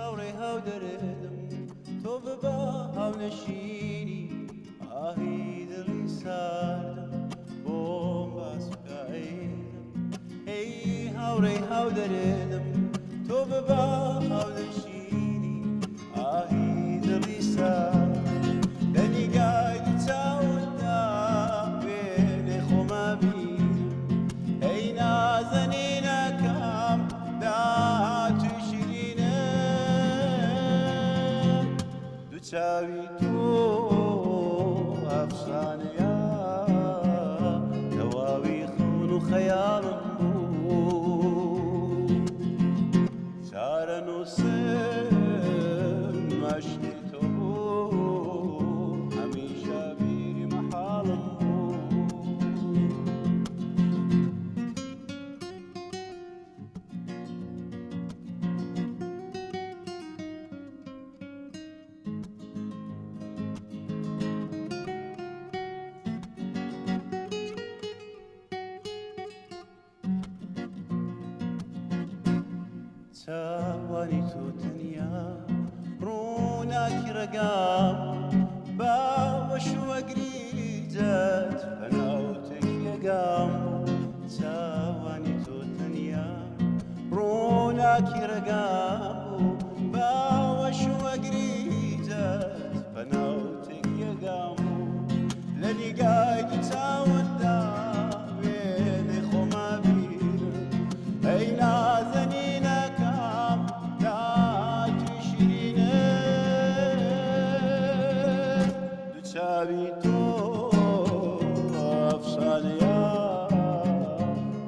هاوڕێ هاو دەرێدم تۆ ببە هاو نەشینی ئاهی دڵی ساردم بۆم باسوکایدم ئەی هاوڕێ هاو دەرێدم تۆ ببە هاو نەشینی ئاهی دڵی ساردم لە نیگای دوو چاوتدا وێنێ خۆمە بینم ئەی نازەنینەکەم داهاتووی شیرینم دوو چاوی تۆ ئەفسانەیە تەواوی خەون و خەیاڵم بوو چارە نووسم مەشقی تۆ بوو هەمیشە بیری مەحاڵم بوو چاوانی تۆ تەنیا ڕووناکی ڕێگام باوەش وەگریجەت پەناوتێکیەگام چاوانی تۆ تەنیا ڕووناکی ڕێگام باوەش وەگریجەت پەناوتێکیەگام لە نیگای دوو چاوتدا وێنێ خۆمە بیرم ئەی نازەنینەکەم داهاتووی شیرینم دوو چاوی تۆ ئەفسانەیە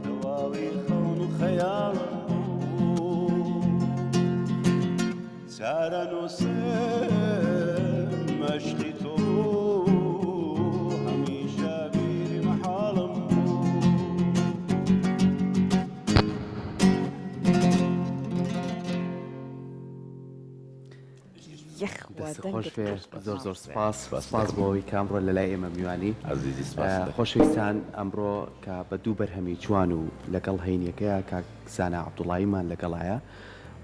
تەواوی خەون و خەیاڵم بوو چارە نووسم مەشقی تۆ بوو هەمیشە بیری مەحاڵم بوو خۆش بێ زۆر زۆر سپاس بۆەوەی کامڕۆ لە لای ئێمە میوانی خۆشەویستان ئەمڕۆ کە بە دوو بەرهەمی جوان و لەگەڵ هەینیەکەیە کاک زانا عەبدوڵاییمان لەگەڵایە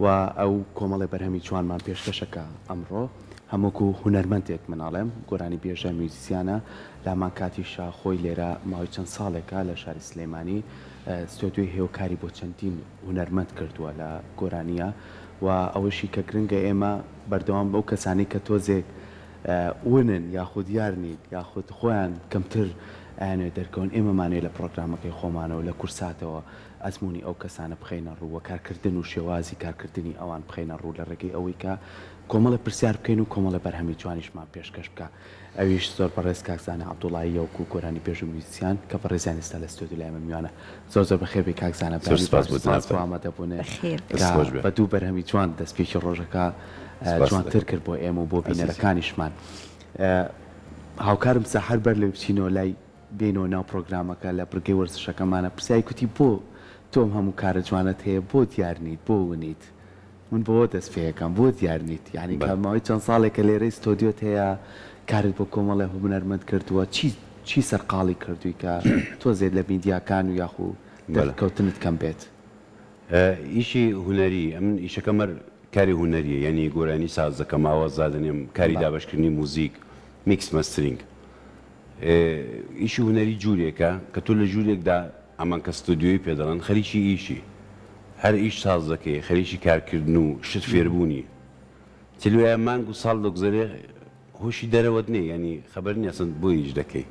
و ئەو کۆمەڵی بەرهەمی جوانمان پێشکەشەکە ئەمڕۆ هەمووکو هونەرمەندێک مناڵێم گۆرانی بێژە میوزیسیانە لامان کاتیشا خۆی لێرە ماوەی چەند ساڵێکە لە شاری سلێمانی ستۆدیۆی هێوکاری بۆ چەندین هونەرمەند کردووە لە گۆرانیە و ئەوەشی کە گرنگە ئێمە بەردەوام بەو کەسانی کە تۆزێک ونن یاخود یارنیت یاخود خۆیان کەمتر ئەیانوێ دەرکەون ئێمەمانێ لە پرۆگرامەکەی خۆمانەوە لە کورساتەوە ئەزمموی ئەو کەسانە بخەینە ڕوو وە کارکردن و شێوازی کارکردنی ئەوان بخەینە ڕوو لە ڕێگەی ئەوەی کە کۆمەڵە پرسیار بکەین و کۆمەڵە بەرهەمی جوانیشمان پێشکەش بکە ئەویش زۆر بەڕێز کاکزانە عەبدوڵایی یەوکو گۆرانی پێش و میوزیسیان کە بەڕێزیان ئێستا لە ستۆدیۆ لای ئێمە میوانە زۆر زۆر بەخێر بێ کاکزانە ئامادەبوونێ بە دوو بەرهەمی جوان دەستپێکی ڕۆژەکە جوانتر کرد بۆ ئێمە و بۆ بینەرەکانیشمان هاوکارم سەحەر بەر لێ بچینەوە لای بینەوە ناو پرۆگرامەکە لە بڕگەی وەرزشەکەمانە پرسیایی کوتی بۆ تۆم هەموو کارە جوانت هەیە بۆ دیارنیت بۆ ونیت من بۆ دەست پێەکەم بۆ دیارنیت یعنی کەماوەی چەند ساڵێکە لێرەی ستۆدیۆت هەیە کارت بۆ کۆمەڵی هونەرمەند کردووە چی سەرقاڵی کردووی کە تۆ زێت لە میدیاکان و یاخو دەرکەوتنت کەم بێت ئیشی هونەری ئەم ئیشەکەمەر کاری هونەریە یعنی گۆرانی سازەکە ماوە زادنێم کاری دابشکردنی موزیک میکس مەسترینگ ئیشی هونەری جوورێکە کە تۆ لە ژوورێکدا ئەمان کە ستودیۆی پێدەڵن خەریکی ئیشی هەر ئیش سازەکەی خەریکی کارکردن و شت فێربوونی تلوایە مانگ و ساڵ دەگوزارێ هۆشی دەرەوەت نیە ینی خەبەر نیە ئەسەن بۆ ئیش دەکەی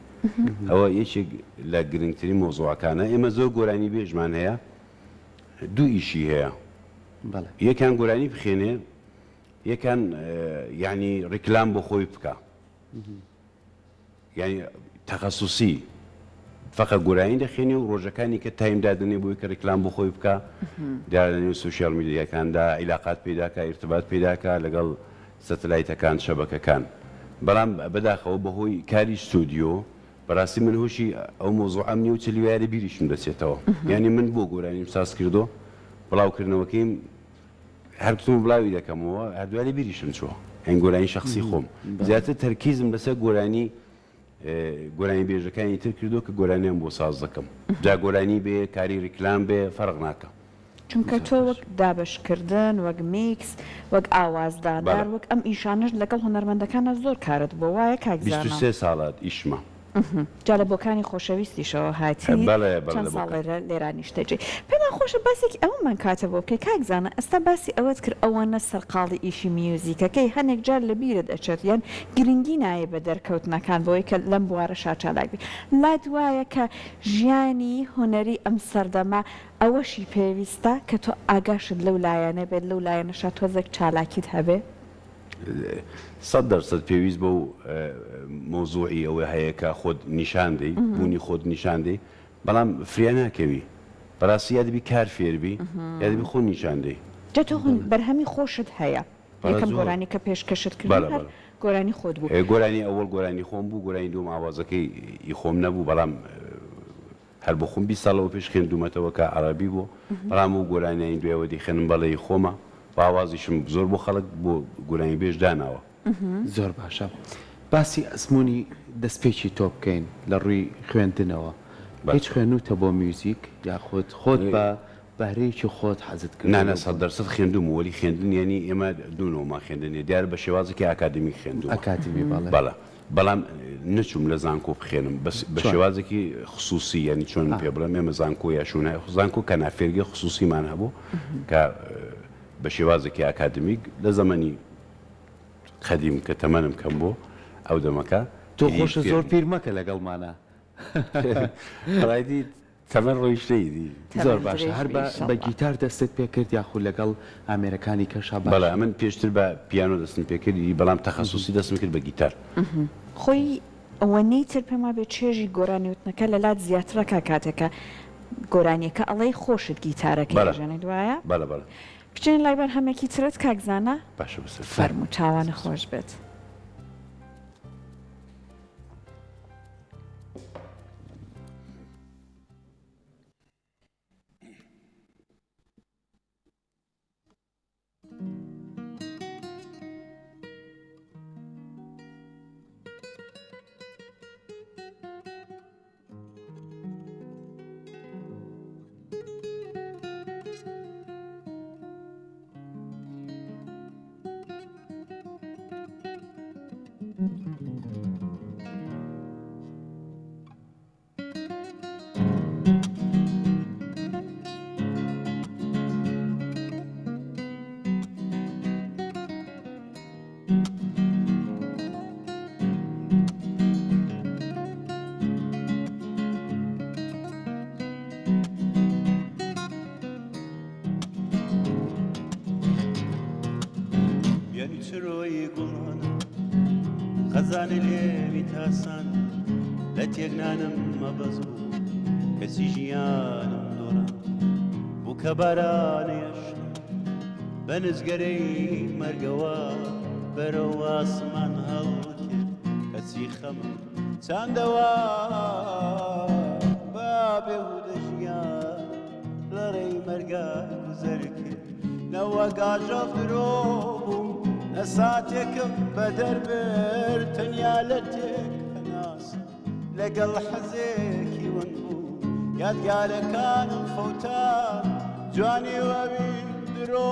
ئەوە یەکێک لە گرنگترین مۆزوعەکانە ئێمە زۆر گۆرانی بێژمان هەیە دوو ئیشی هەیە یەکان گۆرانی بخێنێ یەکان یعنی ڕیکلام بۆ خۆی بکە یعنی تەخەسوسی فقط گۆرانی دەخێنێ و ڕۆژەکانی کە تایم دادنێ بۆی کە ڕیکلام بۆ خۆی بکە دیارەنێ سوشیال میدیاکاندا عیلاقات پێداکە ارتباط پێداکە لەگەڵ سەتەلایتەکان شەبەکەکان بەڵام بەداخەوە بەهۆی کاری ستودیۆ بەڕاستی من هۆشی ئەو مۆزوعەم نیە و چلیوایە بیریشم دەچێتەوە یعنی من بۆ گۆرانیم ساز کردو بڵاوکردنەوەکەیم هەرکتم بڵاوی دەکەمەوە هەردوواری بیریشم چوە هەن گۆرانی شخصی خۆم زیاتر تەرکیزم لەسەر گۆرانی بێژەکانی تر کردو کە گۆرانیان بۆ ساز دەکەم جا گۆرانی بێ کاری ڕیکلام بێ فەرق ناکە چونکە تۆ وەک دابشکردن وەک میکس وەک ئاوازدادار وەک ئەم ئیشانش لەگەڵ هونەرمەندەکانە زۆر کارت بۆ وایە کاکزانە 23 ساڵات ئیشمە جا لە بۆکانی خۆشەویستیشەوە هاتی چەند ساڵێرە لێرانی شتێکی پێمان خۆشە باسێکی ئەومان کاتە بۆ بکەی کاکزانە ئەستا باسی ئەوەت کرد ئەوەنە سەرقاڵی ئیشی میوزیکەکەی هەنێک جار لە بیرت ئەچێت یان گرنگی نایە بە دەرکەوتنەکان بۆی کە لەم بوارە شاچالاک بی لات وایە کە ژیانی هوەری ئەم سەردەما ئەوەشی پێویستە کە تۆ ئاگاشت لەو لایەنە بێت لەو لایەنەشا تۆزێک چالاکیت هەبێ 100% پێویست بە و مۆزوعی ئەوەی هەیە کە خۆت نیشاندەی بوونی خۆت نیشاندەی بەڵام فریا ناکەوی بەڕاستی یادبی کار فێربی یادبی خۆ نیشاندەی جا تۆ بەرهەمی خۆشت هەیە یەکەم گۆرانی کە پێشکەشت کرد گۆرانی خۆت بوو گۆرانی ئەوەڵ گۆرانی خۆم بوو گۆرانی دوم ئاوازەکەی خۆم نەبوو بەڵام هەر بۆ خۆم 20 ساڵەوە پێش خوێندومەتەوە کە عەرەبی بوو بەڵام و گۆرانیین دوێوە دیخێنم بەڵێی خۆمە باوازیشم زۆر بۆ خەڵک بۆ گۆرانی بێژ داناوە زۆر باشە باسی ئەسمونی دەستپێکی تۆ بکەین لە ڕووی خوێندنەوە هیچ خوێنوتە بۆ میوزیک یاخۆت خۆت بە بەهرەیەکی خۆت حەزت کرد نانە 100% خوێندوم وەلی خوێندن ینی ئێمە دوونەوەما خوێندنێ دیارە بە شێوازێکی ئاکادمی خوێندوم ئەکاتیمی بەڵێ بەڵام نەچوم لە زانکۆ بخێنم بە شێوازێکی خصوصی ینی چۆن پێ بڵێم ئێمە زانکۆ یا شوونای زانکۆ کە نافێرگی خصوصیمان هەبوو کە بە شێوازێکی ئاکادمیک لە زەمەنی قەدیم کە تەمەنم کەم بۆ ئەو دەمەکە تۆ خۆشە زۆر پیر مەکە لەگەڵمانە ڕایدی تەمەن ڕۆیشتەیدی زۆر باشە هەر بە گیتار دەستت پێ کرد یاخود لەگەڵ ئامێرەکانی کەشا بەڵێ من پێشتر بە پیانۆ دەستم پێکردی بەڵام تەخەسوسی دەستم کرد بە گیتار خۆی ئەوەنەی تر پێما بێت چێژی گۆرانیوتنەکە لە لات زیاترەکە کاتێکە گۆرانیەکە ئەڵەی خۆشت گیتارەکە ژەنێ دوایە بەڵێ بەڵێ بچێن لای بەرهەمێکی ترت کاکزانە باشە بەسەر فەرموو چاوانە خۆش بێت چرۆی گوڵان خەزانە لێوی تاسان لە تێکنانم مەبەز بوو کەسی ژیانم دۆڕە بوو کە بارانێش بە نزگەرەی مەرگەوە بەرەو ئاسمان هەڵکرد کەسی خەمم چاندەوە با بێهودە ژیان لە ڕێی مەرگە گوزەر کرد نەوە گاژەڵ درۆ بووم لە ساتێکم بە دەربێر تەنیا لە تێک هەناس لەگەڵ حەزێکی ون بوو یادگارەکانم فەوتان جوانی وەبی درۆ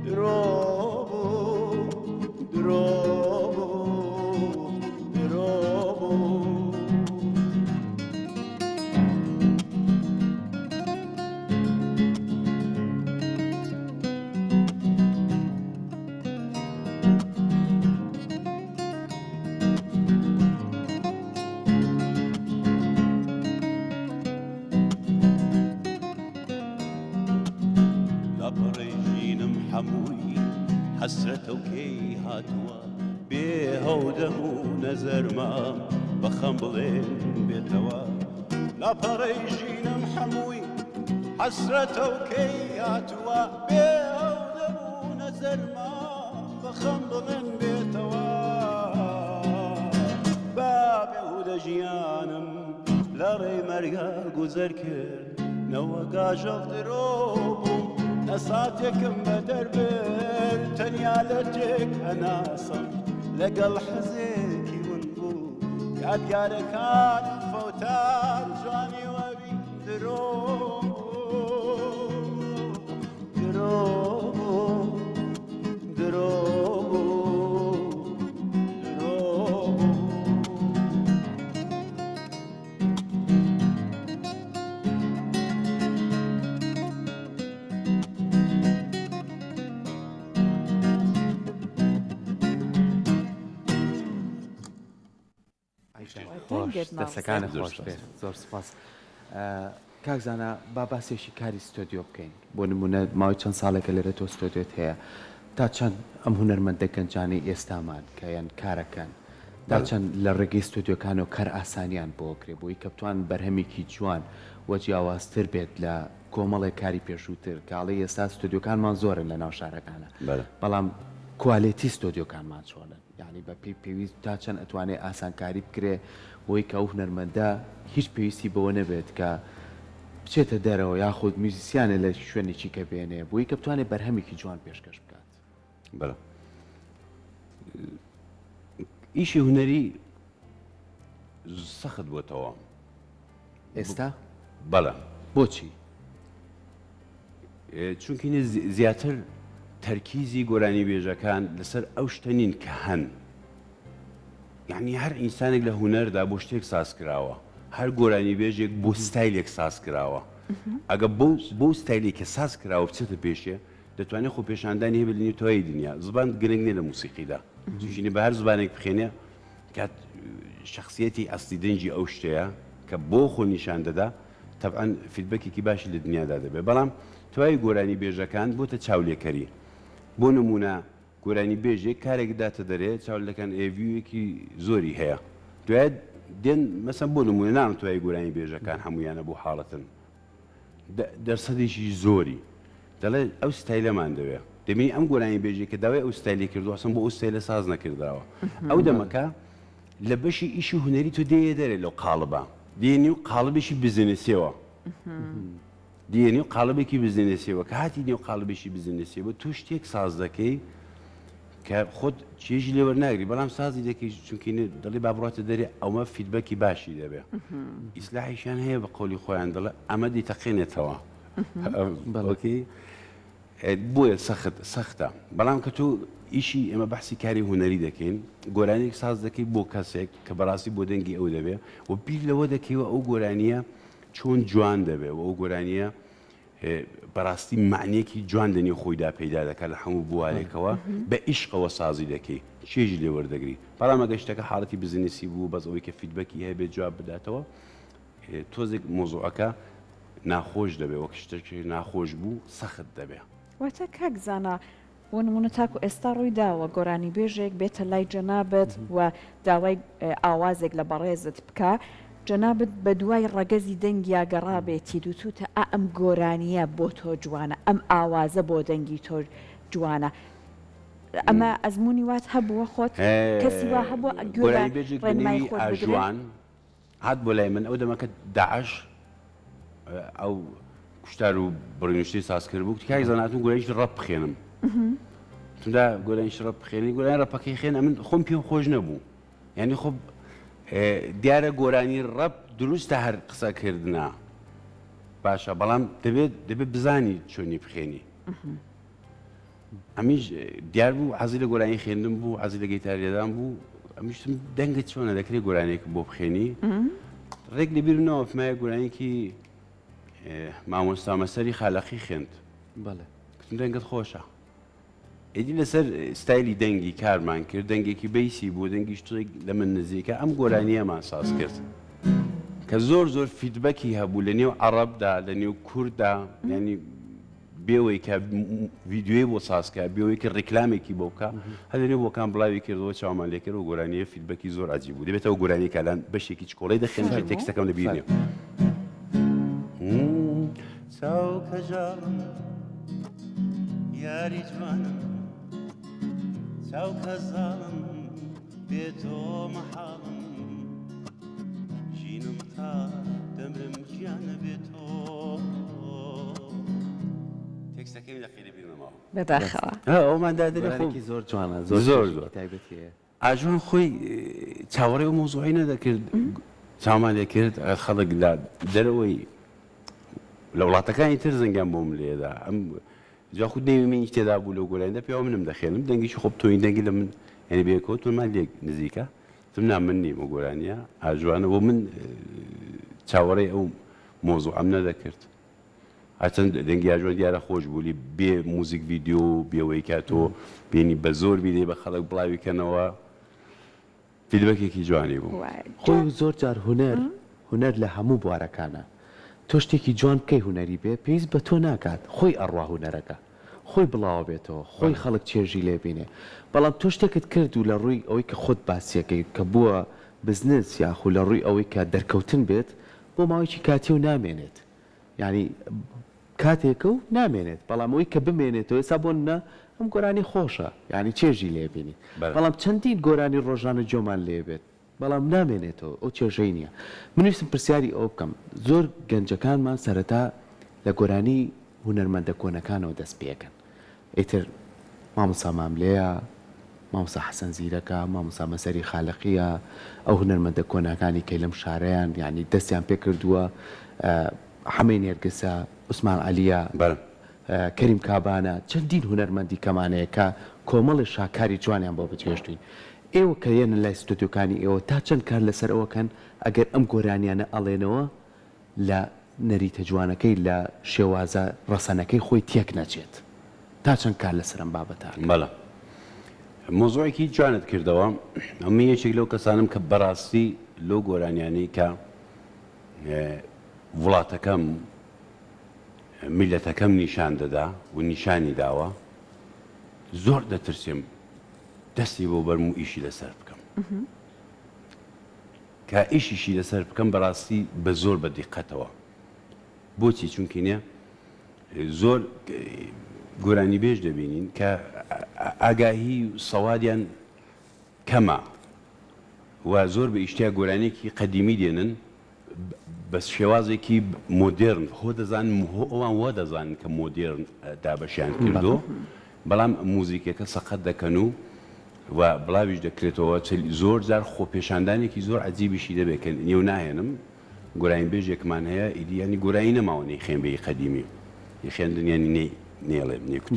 درۆ درۆ حسرەتە و کەی هاتووە بێهەودەم و نەزەرمام بەخەم بڵێن بێتەوە لاپەڕەی ژینم هەمووی حسرەتە و کەی هاتووە بێهەودەم و نەزەرمام بەخەم بڵێن بێتەوە با بێهودە ژیانم لە ڕێی مەرگە گوزەر کرد نەوە گاژەڵ درۆ بووم لە ساتێکم بە دەربێر تەنیا لە تێک هەناسم لەگەڵ حەزێکی ون بوو یادگارەکانم فەوتان جوانی وەبی دەستەکانی خۆش بێ زۆر سپاس کاکزانە با باسێکی کاری ستۆدیۆ بکەین بۆ نمونە ماوەی چەند ساڵێکە لێرە تۆ ستۆدیۆت هەیە تا چەند ئەم هونەرمەندە گەنجانی ئێستامان کە یان کارەکەن تا چەند لە ڕێگەی ستۆدیۆکان و کار ئاسانیان بۆ کرێ بۆی کە بتوان بەرهەمێکی جوان وە جیاوازتر بێت لە کۆمەڵێک کاری پێشووتر کاڵی ئێستا ستۆدیۆکانمان زۆرن لە ناو شارەکانە بەڵام کوالیتی ستۆدیۆکانمان چۆنن یعنی بە پێویست تا چەند ئەتوانێت ئاسانکاری بکرێ بۆی کە ئەو هونەرمەندە هیچ پێویستی بەوە نەبێت کە بچێتە دەرەوە یاخود میوزیسیانە لە شوێنێکی کە بێنێ بۆی کە بتوانێت بەرهەمێکی جوان پێشکەش بکات. بەڵێ ئیشی هونەری سەخت بووتەوە ئێستا؟ بەڵێ. بۆچی؟ چونکە زیاتر تەرکیزی گۆرانی بێژەکان لەسەر ئەو شتەنین کە هەن یعنی هەر ئینسانێک لە هونەردا بۆ شتێک ساز کراوە هەر گۆرانی بێژێک بۆ ستایلێک ساز کراوە ئەگە بۆ ستایلی کە ساز کراوە بچێتە پێشێ دەتوانێت خۆ پێشاندانی هەیە بلینی تۆی دنیا زبان گرنگ نیە لە موسیقیدا چونکی بە هەر زبانێک بخێنێ کات شخصیەتی ئەسلی دەنجی ئەو شتەیە کە بۆ خۆ نیشان دەدا تەبعاً فیدبەکێکی باشی لە دنیادا دەبێت بەڵام توای گۆرانی بێژەکان بۆتە چاولێکەری بۆ نمونە گۆرانی بێژێک کارێک داتە دەرێت چاولەکان ئێڤیوێکی زۆری هەیە دوای دێن مەسەن بۆ نمونە نام توای گۆرانی بێژەکان هەمویانە بۆ حاڵەتن دەرسەدێکی زۆری دەڵێ ئەو ستایلەمان دەوێت دەبینی ئەم گۆرانی بێژێک کە داوای ئەو ستایلی کردو ئەسم بۆ ئەو ستایلە ساز نەکردراوە ئەو دەمەکە لە بەشی ئیشی هونەری تۆ دێ دەرێت لەو قاڵبە دێنی و قاڵبێکی بزنسیەوە دیێنی و قاڵبێکی بزنسیەوە کە هاتی نێو قاڵبێکی بزنسیەوە تو شتێک ساز دەکەی کە خۆت چێژی لێوە ناگری بەڵام سازی دەکەی چونکی دەڵی با بڕاتە دەرێ ئەومە فیدبەکی باشی دەبێت ئیسلاحیشان هەیە بە قۆلی خۆیان دەڵێ ئەمە دیتەقێنێتەوە بەڵکی بۆیە سەختە بەڵام کە تو ئیشی ئێمە بەحسی کاری هونەری دەکەین گۆرانێک ساز دەکەی بۆ کەسێک کە بەڕاستی بۆ دەنگی ئەو دەبێت و بیر لەوە دەکەیەوە ئەو گۆرانیە چۆن جوان دەبێت و ئەو گۆرانیە بەڕاستی معنیەکی جوان دەنی خۆیدا پەیدا دەکات لە هەموو بوارێکەوە بە عیشقەوە سازی دەکەی چێژی لێ وەردەگری بەڵام ئەگە شتەکە حاڵەتی بزنسی بوو بەس ئەوەی کە فیدبەکی هەیە بێت جواب بداتەوە تۆزێک مۆزوعەکە ناخۆش دەبێت وەک شتێکی ناخۆش بوو سەخت دەبێت واتە کاکزانە بۆ نمونە تاکو ئێستا ڕووی داوە گۆرانی بێژێک بێتە لای جەنابەت و داوای ئاوازێک لە بەڕێزت بکە جەنابەت بە دوای ڕەگەزی دەنگیا گەڕابێتی دووتە ئەم گۆرانیە بۆ تۆ جوانە ئەم ئاوازە بۆ دەنگی تۆ جوانە ئەمە ئەزمموی وات هەبووە خۆت کەسی وا هەبووە گۆرانی بێژێک جوان هات بۆ لای من ئەو دەمەکە داعش ئەو کوشتار و بڕینشتی ساز کرد بوو تکای زاناتون گۆرانیش ڕەپ بخێنم چوندا گۆرانیش ڕەپ بخێنی گۆرانی ڕەپەکەی خێن من خۆم پێم خۆش نەبوو یعنی خۆ دیارە گۆرانی ڕەپ دروستە هەر قسەکردنا باشە بەڵام دەبێت بزانی چۆنی بخێنی ئەمیش دیار بوو حەزی لە گۆرانی خوێندن بوو حەزی لە گەیتاریەدان بوو ئەمیشتم دەنگت چۆنە دەکرێت گۆرانێک بۆ بخێنی ڕێک لەبیرنەوە فمایە گۆرانێکی مامۆستا مەسەری خالەقی خوێند بەڵێ دەنگت خۆشە ئیدی لەسەر ستایلی دەنگی کارمان کرد دەنگێکی بەیسی بۆ دەنگی شتێک لە من نزیکە ئەم گۆرانیەمان ساز کرد کە زۆر فیدبەکی هەبوو لە نێو عەرەبدا لە نێو کووردا ینی بێوەی کە ڤیددیۆی بۆ سازکە بێوەی کە ڕێکلامێکی بۆ بکە هەر لێ بۆکان بڵاوی کردەوە چاومان لێ کرد و گۆرانیە فیدبەکی زۆر عەجیب بوو دەبێتەوە گۆرانی کالان بەشێکی چکۆڵی دەخێنێت تێکستەکەم لە بیرنێ چاوکەژاڵم یاری جوانم چاوکەزاڵم بێتۆ مەحاڵم ژینم تا دەمرم گیانە بێتۆ تێکستەکەی لەخیری بیرنەماوە بەداخەوە ئەومان دادرێ خۆکی زۆر جوانە زۆر تایبەتیە ئاژوان خۆی چاوەڕێ و مۆزوعی نەدەکرد چاومان لێ کرد خەڵک لە دەرەوەی لە وڵاتەکانی تر زەنگیان بۆم لێدا ئەم جا خود نێویمەنی تێدا بوو لەو گۆرانیدا پێوە منم دەخێنم دەنگیش خۆب تۆی دەنگی لە من یعنی بێکەوتمان لێک نزیکە تمنا من نیم و گۆرانیە ئاژوانە بۆ من چاوەڕێی ئەو مۆزوع ئەم نەدەکرد هەرچەند دەنگی ئاژوان دیارە خۆش بوولی بێ موزیک ڤیدیۆ بێەوەی کاتۆ بینی بە زۆر بیدەی بە خەڵک بڵاویکەنەوە فیدبەکێکی جوانی بوو خۆی زۆر جار هونەر لە هەموو بوارەکانە تۆ شتێکی جوان بکەی هونەری بێ پێویست بە تۆ ناکات خۆی ئەڕوا هونەرەکە خۆی بڵاوە بێتەوە خۆی خەڵک چێژی لێ بینێ بەڵام تۆ شتێکت کرد و لە ڕووی ئەوەی کە خۆت باسیەکەی کە بووە بزنس یاخو لە ڕووی ئەوەی کە دەرکەوتن بێت بۆ ماوەیەکی کاتی و نامێنێت یعنی کاتێکە و نامێنێت بەڵام ئەوەی کە بمێنێتەوە ئێستا بۆ نە ئەم گۆرانی خۆشە یعنی چێژی لێ بینی بەڵام چەندین گۆرانی ڕۆژانە جۆمان لێ بێت بەڵام نامێنێتەوە ئەو چێژەی نییە منویستم پرسیاری ئەو بکەم زۆر گەنجەکانمان سەرەتا لە گۆرانی هونەرمەندە کۆنەکانەوە دەست پێەکەن ئیتر مامۆستا ماملەیە مامۆستا حەسەن زیرەکە مامۆستا مەسەری خالقیە ئەو هونەرمەندە کۆنەکانی کەی لەم شارەیان یعنی دەستیان پێ کردووە حەمەی نێرگسە عوسمان عەلیە کەریم کابانە چەندین هونەرمەندی کەمانەیە کە کۆمەڵی شاکاری جوانیان بۆ بتوێشتوین ئێوە کە یەنە لای ستودیۆکانی ئێوە تا چەند کار لەسەر ئەوەکەن ئەگەر ئەم گۆرانیانە ئەڵێنەوە لە نەریتە جوانەکەی لە شێوازە ڕەسەنەکەی خۆی تێک نەچێت تا چەند کار لەسەر ئەم بابەتە بەڵە مۆزوعێکی جوانت کردەوە ئەمە یەکێک لەو کەسانم کە بەڕاستی لەو گۆرانیانەی کە وڵاتەکەم میلەتەکەم نیشان دەدا و نیشانی داوە زۆر دەترسێم دەستی بۆ بەرم و ئیشی لەسەر بکەم کە ئیشیشی لەسەر بکەم بەڕاستی بە زۆر بە دیقەتەوە بۆچی چونکی نییە زۆر گۆرانی بێژ دەبینین کە ئاگاهی سەوادیان کەمە و زۆر بە ئیشتیا گۆرانێکی قەدیمی دێنن بە شێوازێکی مۆدێرن خۆ دەزانن ئەوان وا دەزانن کە مۆدێرن دابەشیان کردو بەڵام موزیکەکە سەقەت دەکەن و بڵاویش دەکرێتەوە زۆر جار خۆپێشاندانێکی زۆر عەجیبیشی دەبێت کە نێو ناهێنم گۆرانی بێژێکمان هەیە ئیدیانی گۆرانی نەماوە نەیخێن بە قەدیمی یخێندن ینی نێڵێم نێکوت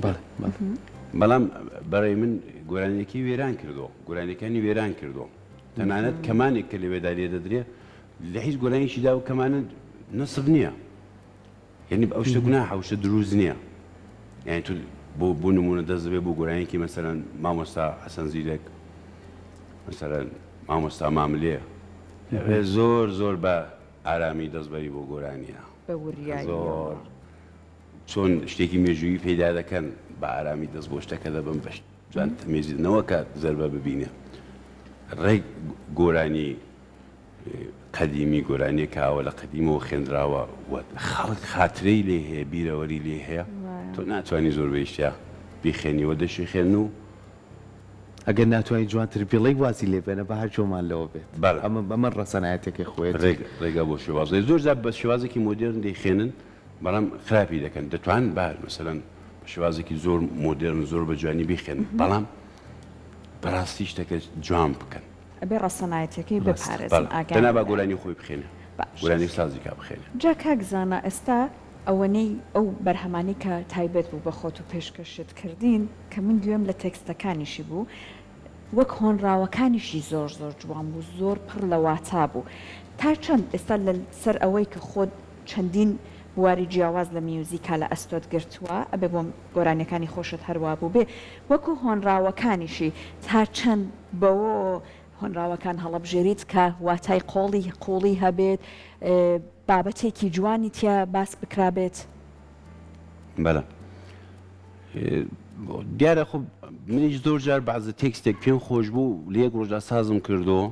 بەڵام بەڕێ من گۆرانێکی وێران کردو گۆرانەکانی وێران کردو تەنانەت کەمانێک کە لەوێدا لێ دەدرێ لە هیچ گۆرانیشیدا و کەمانە نەسب نییە یعنی ئەو شتە گوناحە ئەو شتە دروست نییە یعنی تو بۆ نمونە دەست دەبێت بۆ گۆرانێکی مەسەرەن مامۆستا حەسەن زیرەک مەسەرەن مامۆستا ماملێ زۆر زۆر بە ئارامی دەستبەری بۆ گۆرانیە زۆر چۆن شتێکی مێژووی پەیدا دەکەن بە ئارامی دەست بۆ شتەکە دەبن بەش جوان تەمێزیدنەوە کە زەربە ببینێ ڕێک گۆرانی قەدیمی گۆرانیە کاوە لە قەدیمەوە خوێندراوە خەڵک خاترەی لێ هەیە بیرەوەری لێ هەیە تۆ ناتوانانی زۆر بەیشتیا بیخێنیەوە دەشی خوێن و ئەگەر ناتوانانی جوانتر بیڵی وازی لێ بێنە بە هەر جۆمان لەوە بێت ئەمە ڕەسەنایەتێکی خۆێت ڕێگا بۆ شێوازی زۆر جار بە شێوازێکی مۆدێرن دەیخێنن بەڵام خراپی دەکەن دەتوان بار مەسەلەن بە شێوازێکی زۆر مۆدێرن زۆر بە جوانی بیخێنن بەڵام بەڕاستی شتەکە جوان بکەن ئەبێ ڕەسەنایەتەکەی بپارێزن تەنها با گۆرانی خۆی بخێنێ گۆرانی سازیکا بخێنێ جا کاکزانە ئێستا ئەوەنەی ئەو بەرهەمانی کە تایبەت بوو بە خۆت و پێشکەشت کردین کە من گوێم لە تێکستەکانیشی بوو وەک هۆنراوەکانیشی زۆر زۆر جوان بوو زۆر پڕ لە واتا بوو تا چەند ئێستا لە سەر ئەوەی کە خۆت چەندین بواری جیاواز لە میوزیکا لە ئەستۆت گرتووە ئەبێ بۆ گۆرانەکانی خۆشت هەروە بوو بێ وەکو هۆنراوەکانیشی تا چەند بەوە هۆنراوەکان هەڵەبژێریت کە واتای قۆڵی هەبێت بابەتێکی جوانی تیا باس بکرابێت بەڵێ دیارە خۆ منیش زۆر جار بەعزە تێکستێک پێم خۆش بوو لە یەک ڕۆژدا سازم کردەوە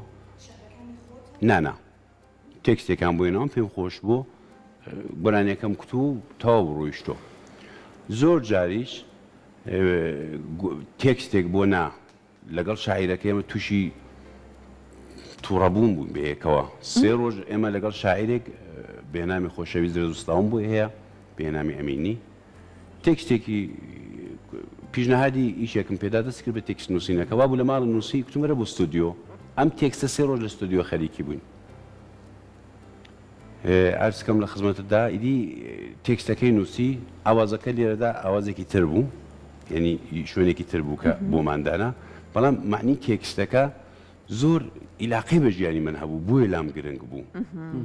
نانا تێکستێکان بووینەوە پێم خۆش بوو گۆرانیەکەم کوت و تەواو ڕۆیشتۆ زۆر جاریش تێکستێک بۆ نا لەگەڵ شاعیرەکە ئێمە تووشی تووڕەبوون بووین بەیەکەوە سێ ڕۆژ ئێمە لەگەڵ شاعیرێک بێنامی خۆشەویست درێژوستاون بوو هەیە بێنامی ئەمینی تێکستێکی پیشنەهادی ئیشێکم پێدا دەست کرد بە تێکست نووسینەکە وا بوو لە ماڵ نووسی کوتمەرە بۆ ستودیۆ ئەم تێکستە سێ ڕۆژ لە ستودیۆ خەریکی بووین ئەرزکەم لە خزمەتتدا ئیدی تێکستەکەی نووسی ئاوازەکە لێرەدا ئاوازێکی تر بوو یعنی شوێنێکی تر بوو کە بۆماندانا بەڵام معنی تێکستەکە زۆر عیلاقەی بە ژیانی من هەبوو بۆیە لام گرنگ بوو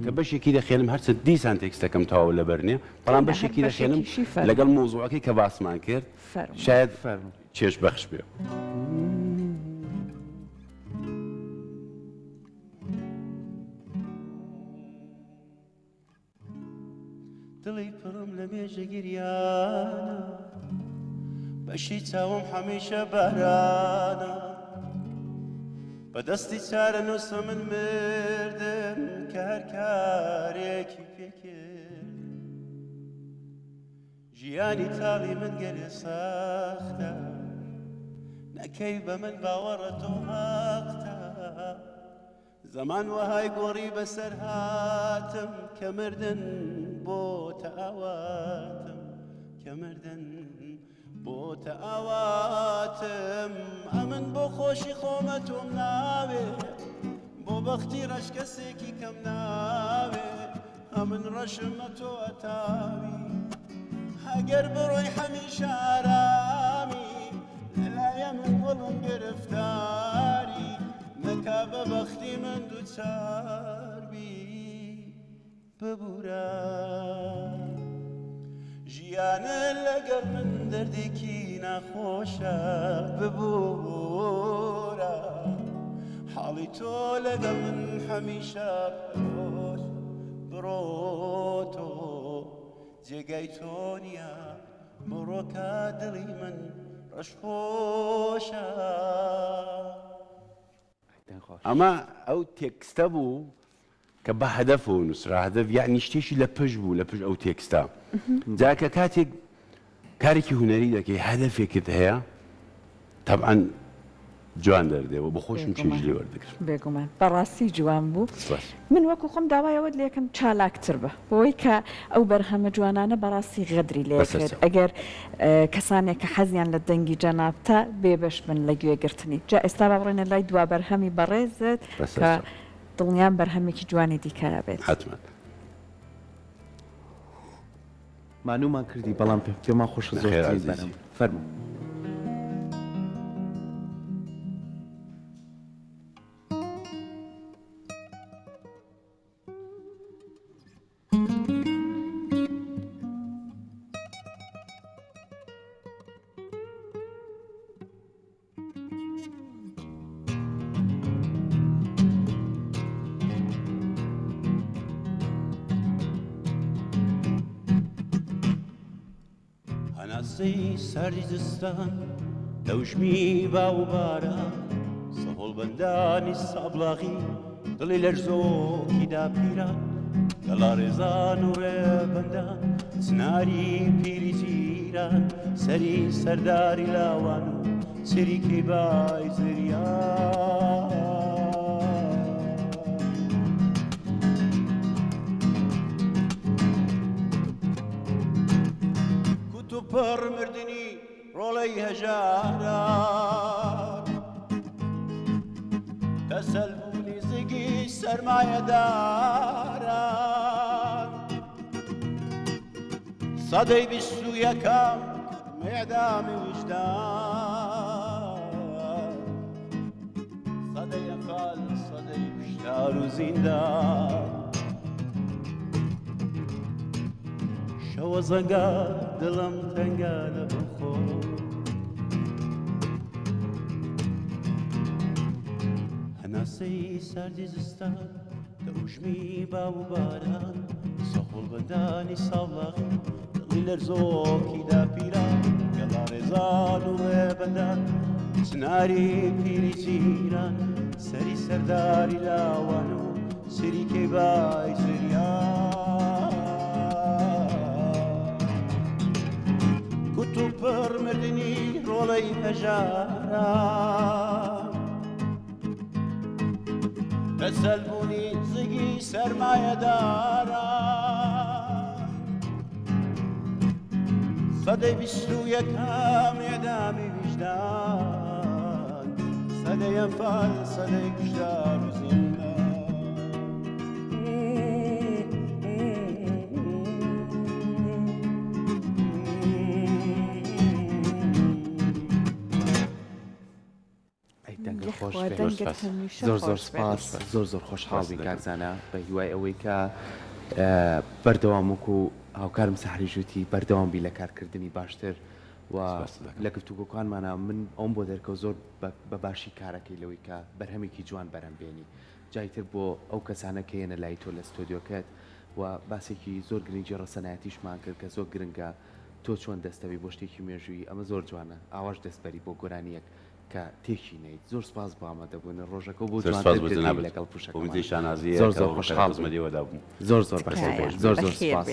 کە بەشێکی دەخێنم هەرچە دیسان تێکستەکەم تەواو لەبەر نییە بەڵام بەشێکی دەخێنم لەگەڵ مۆزوعەکەی کە باسمان کرد شاید چێش بەخش بێ. دڵی پڕم لە مێژە گریانە بەشی چاوم هەمیشە بارانە بەدەستی چارە نووسە من مردم کە هەر کارێکی پێکرد ژیانی تاڵی من گەلێ ساختە نەکەی بە من باوەڕە تۆ هاقتە زەمان وەهای گۆڕی بەسەر هاتم کە مردن بۆ تە ئاواتم کە مردن بۆ تە ئاواتم ئەمن بۆ خۆشی خۆمە تۆم ناوێ بۆ بەختی ڕەش کەسێکی کەم ناوێ ئەمن ڕەشمە تۆ ئەتاوی هەگەر بڕۆی هەمیشە ئارامی لەلایە من گوڵم گرفتاری نەکا بە بەختی من دووچاربی ببوورە ژیانە لەگەڵ من دەردێکی ناخۆشە ببوورە حاڵی تۆ لەگەڵ من هەمیشە خۆش بڕۆ تۆ جێگای تۆ نییە بڕۆکە دڵی من ڕەشخۆشە. ئەمە ئەو تێکستە بوو کە بە هەدەفەوە نووسرا هەدەف یعنی شتێکی لە پشت بوو لە پشت ئەو تێکستە جاکە کاتێک کارێکی هونەری دەکەی هەدەفێکت هەیە طبعاً جوان دەردێەوە بە خۆشم چێژ لێ وەردەگرم بێگومان بەڕاستی جوان بوو من وەکو خۆم داوایەوە لێکم چالاکتر بە بۆی کە ئەو بەرهەمە جوانانە بەڕاستی غەدری لێ کرد ئەگەر کەسانێک کە حەزیان لە دەنگی جەنابتە بێبەش من لە گوێگرتنی جا ئێستا بڕێنە لای دوا بەرهەمی بەڕێزت کە دڵنیان بەرهەمێکی جوانی دیکەیە بێت حتما مانومان کردی بەڵام پێمان خۆشە زۆر بەرم فەرموو. هەناسەی سەری زستان دەوشمی باو باران سەهۆڵ بەندانی سابلاغی دڵی لەرزۆکی داپیران گەڵا ڕێزان و ڕێبەندان چناری پیری جیران سەری سەرداری لاوان و سری کەیبای زریان پڕ مردنی ڕۆڵەی هەژاران تەسەلبوونی زگی سەرمایەداران سەدەی بیست و یەکەم مێدامی وجدان سەدەی ئەقال سەدەی کوشتار و زیندان شەوە زەنگە دڵم تەنگە لە بخۆ هەناسەی سەردی زستان دەوشمی باو و باران سەهۆڵ بەندانی ساڵاغی دڵی لەرزۆکی داپیران گەڵا ڕێزان و ڕێبەندان چناری پیری جیران سەری سەرداری لاوان و سری کەیبای زریان تو پڕ مردنی ڕۆڵەی هەژاران تەسەلبوونی زگی سەرمایەداران سەدەی بیست و یەکەم ئێدامی ویژدان سەدەی ئەنفال سەدەی کوشتار و زیندان خۆش وا بێ. دەنگت هەمیشە زۆر خۆش سپاس بێت. زۆر خۆشحاڵی کاکزانە بە هیوای ئەوەی کە بەردەوام وکو هاوکارم سەحری ژووتی بەردەوام بی لە کارکردنی باشتر و لە گفتوگۆکانمانە من ئەوم بۆ دەرکە زۆر بە باشی کارەکەی لەوەی کە بەرهەمێکی جوان بەرەم بێنی جایتر بۆ ئەو کەسانە کەیەنە لای تۆ لە ستۆدیۆکەت و باسێکی زۆر گرنگی ڕەسەنایەتیشمان کرد کە زۆر گرنگە تۆ چۆن دەستەوی بۆ شتێکی مێژووی ئەمە زۆر جوانە ئاواش دەستبەری بۆ گۆرانیەک کە تێکی نەیت زۆر سپاس بۆ ئامادەبوون ڕۆژەکە بۆ جوان لەگەڵ پوشەکە زۆر خۆشحاڵ زۆر سپاس